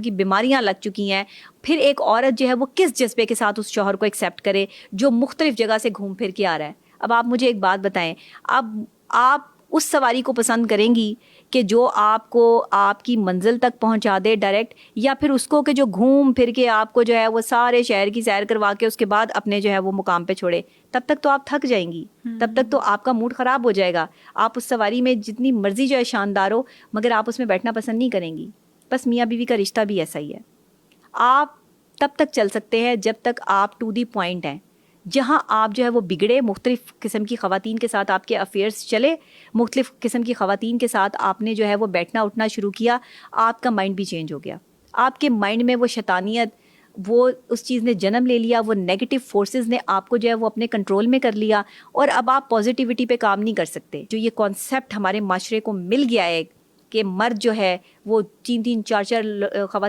کی بیماریاں لگ چکی ہیں، پھر ایک عورت جو ہے وہ کس جذبے کے ساتھ اس شوہر کو ایکسیپٹ کرے جو مختلف جگہ سے گھوم پھر کے آ رہا ہے. اب آپ مجھے ایک بات بتائیں، اب آپ اس سواری کو پسند کریں گی کہ جو آپ کو آپ کی منزل تک پہنچا دے ڈائریکٹ، یا پھر اس کو کہ جو گھوم پھر کے آپ کو جو ہے وہ سارے شہر کی سیر کروا کے اس کے بعد اپنے جو ہے وہ مقام پہ چھوڑے؟ تب تک تو آپ تھک جائیں گی، تب تک تو آپ کا موڈ خراب ہو جائے گا. آپ اس سواری میں جتنی مرضی جو ہے شاندار ہو، مگر آپ اس میں بیٹھنا پسند نہیں کریں گی. بس میاں بیوی کا رشتہ بھی ایسا ہی ہے. آپ تب تک چل سکتے ہیں جب تک آپ ٹو دی پوائنٹ ہیں. جہاں آپ جو ہے وہ بگڑے، مختلف قسم کی خواتین کے ساتھ آپ کے افیئرس چلے، مختلف قسم کی خواتین کے ساتھ آپ نے جو ہے وہ بیٹھنا اٹھنا شروع کیا، آپ کا مائنڈ بھی چینج ہو گیا. آپ کے مائنڈ میں وہ شیطانیت، وہ اس چیز نے جنم لے لیا، وہ نیگیٹو فورسز نے آپ کو جو ہے وہ اپنے کنٹرول میں کر لیا، اور اب آپ پازیٹیوٹی پہ کام نہیں کر سکتے. جو یہ کانسیپٹ ہمارے معاشرے کو مل گیا ہے کہ مرد جو ہے وہ 3 3 4 4 خواتین